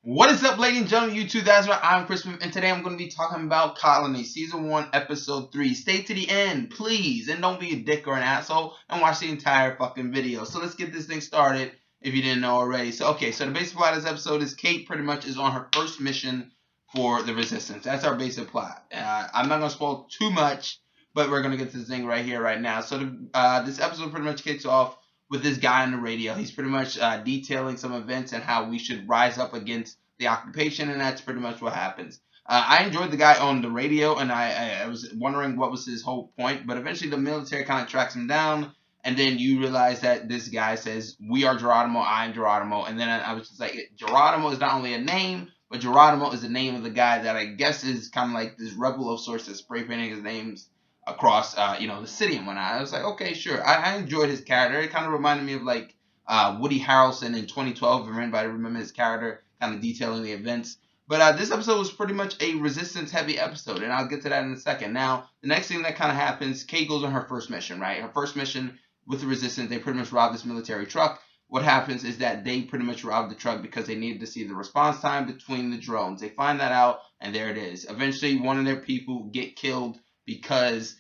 What is up, ladies and gentlemen, YouTube? That's right. I'm Chris Smith, and today I'm going to be talking about Colony, Season 1, Episode 3. Stay to the end, please, and don't be a dick or an asshole, and watch the entire fucking video. So let's get this thing started, if you didn't know already. So the basic plot of this episode is Kate pretty much is on her first mission for the Resistance. That's our basic plot. I'm not going to spoil too much, but we're going to get to this thing right here, right now. So this episode pretty much kicks off with this guy on the radio. He's pretty much detailing some events and how we should rise up against the occupation, and that's pretty much what happens. I enjoyed the guy on the radio, and I was wondering what was his whole point, but eventually the military kind of tracks him down, and then you realize that this guy says, "We are Geronimo, I am Geronimo," and then I was just like, Geronimo is not only a name, but Geronimo is the name of the guy that I guess is kind of like this rebel of sorts that's spray painting his names across, the city and whatnot. I was like, okay, sure. I enjoyed his character. It kind of reminded me of like Woody Harrelson in 2012. If anybody remember his character, kind of detailing the events. But this episode was pretty much a resistance-heavy episode, and I'll get to that in a second. Now, the next thing that kind of happens, Kate goes on her first mission, right? Her first mission with the resistance, they pretty much rob this military truck. What happens is that they pretty much rob the truck because they needed to see the response time between the drones. They find that out, and there it is. Eventually, one of their people get killed because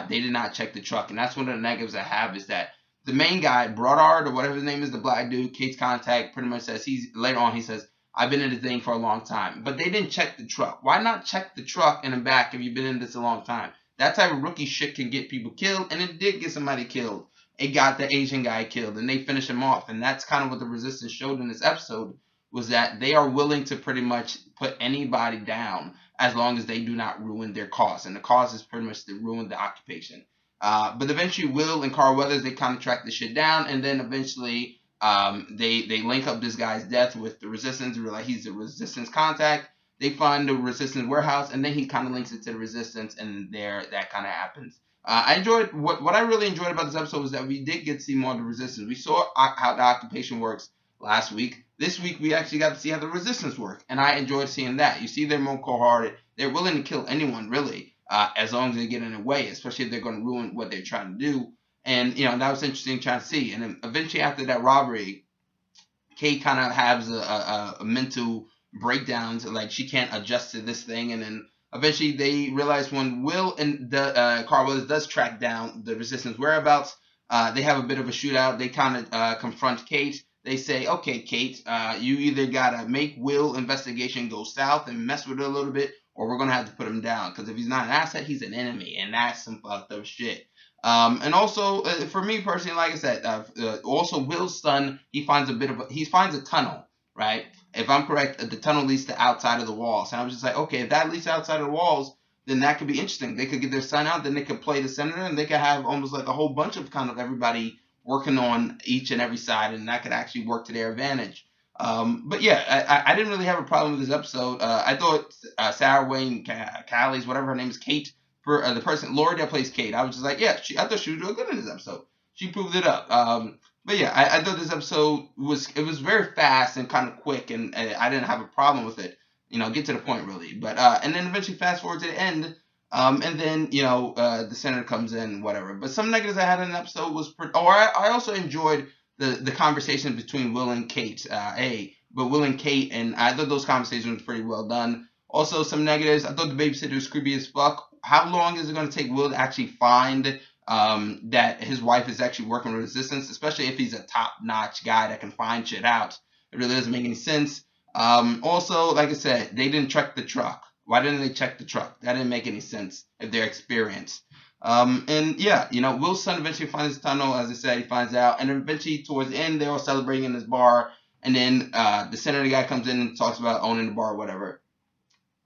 they did not check the truck. And that's one of the negatives I have is that the main guy, Brodard, or whatever his name is, the black dude, Kate's contact, pretty much says, later on, he says, "I've been in the thing for a long time." But they didn't check the truck. Why not check the truck in the back if you've been in this a long time? That type of rookie shit can get people killed, and it did get somebody killed. It got the Asian guy killed, and they finished him off. And that's kind of what the resistance showed in this episode, was that they are willing to pretty much put anybody down as long as they do not ruin their cause. And the cause is pretty much to ruin the occupation. But eventually, Will and Carl Weathers, they kind of track this shit down, and then eventually they link up this guy's death with the resistance. They're like, he's a resistance contact. They find the resistance warehouse, and then he kind of links it to the resistance, and there that kind of happens. I enjoyed what I really enjoyed about this episode was that we did get to see more of the resistance. We saw how the occupation works last week. This week we actually got to see how the resistance work, and I enjoyed seeing that. You see, they're more cold-hearted. They're willing to kill anyone really, as long as they get in the way, especially if they're going to ruin what they're trying to do. And that was interesting trying to see. And then eventually after that robbery, Kate kind of has a mental breakdown, so like she can't adjust to this thing, and then eventually they realize when Will and Carl Weathers does track down the resistance whereabouts, they have a bit of a shootout. They kind of confront Kate. They say, "Okay, Kate, you either gotta make Will investigation go south and mess with it a little bit, or we're gonna have to put him down. Because if he's not an asset, he's an enemy, and that's some fucked up shit." And also, for me personally, like I said, also Will's son, he finds a tunnel, right? If I'm correct, the tunnel leads to outside of the walls. And I was just like, okay, if that leads outside of the walls, then that could be interesting. They could get their son out, then they could play the senator, and they could have almost like a whole bunch of kind of everybody working on each and every side, and that could actually work to their advantage. But yeah, I didn't really have a problem with this episode. I thought Sarah Wayne Callies, whatever her name is, Kate, for the person Lori that plays Kate, I was just like, yeah, I thought she was doing good in this episode. She proved it up. But yeah, I thought this episode was very fast and kind of quick, and I didn't have a problem with it. Get to the point really. But and then eventually fast forward to the end, and then the senator comes in, whatever. But some negatives I had in the episode was, I also enjoyed the conversation between Will and Kate. But Will and Kate, and I thought those conversations were pretty well done. Also, some negatives. I thought the babysitter was creepy as fuck. How long is it going to take Will to actually find that his wife is actually working with resistance, especially if he's a top-notch guy that can find shit out? It really doesn't make any sense. Also, like I said, they didn't check the truck. Why didn't they check the truck? That didn't make any sense if they're experienced. And yeah, Will's son eventually finds his tunnel, as I said, he finds out, and eventually towards the end, they're all celebrating in this bar, and then the senator guy comes in and talks about owning the bar or whatever.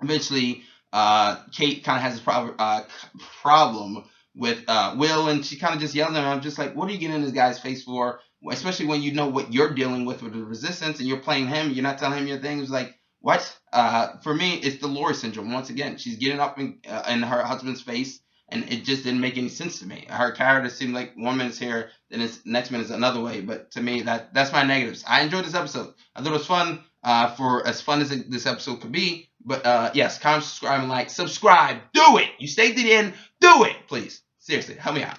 Eventually, Kate kind of has this problem with Will, and she kind of just yells at him. I'm just like, what are you getting in this guy's face for? Especially when you know what you're dealing with the resistance, and you're playing him. You're not telling him your thing. It's like, what? For me, it's the Lori syndrome. Once again, she's getting up in her husband's face, and it just didn't make any sense to me. Her character seemed like 1 minute's here, then it's next minute's another way. But to me, that's my negatives. I enjoyed this episode. I thought it was fun. For as fun as this episode could be. But yes, comment, subscribe, and like. Subscribe. Do it. You stayed to the end. Do it, please. Seriously, help me out.